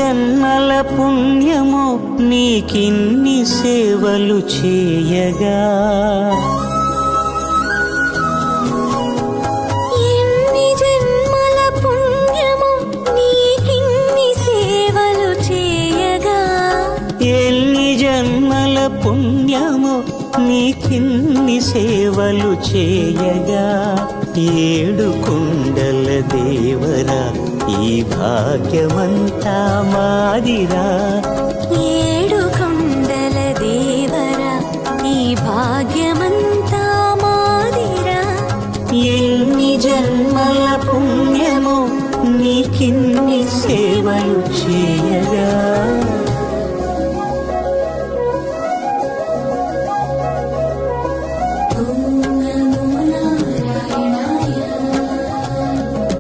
జన్మల పుణ్యమో నీకిన్ని సేవలు చేయగా, ఎన్ని జన్మల పుణ్యమో నీకిన్ని సేవలు చేయగా, ఎన్ని జన్మల పుణ్యమో నీకిన్ని సేవలు చేయగా, ఏడు కొండల దేవరా ఈ భాగ్యమంతా మాదిరా, ఏడు కొండల దేవరా ఈ భాగ్యమంతా మాదిరా, ఎన్ని జన్మల పుణ్యమో నీకిన్ని సేవలు చేయగా.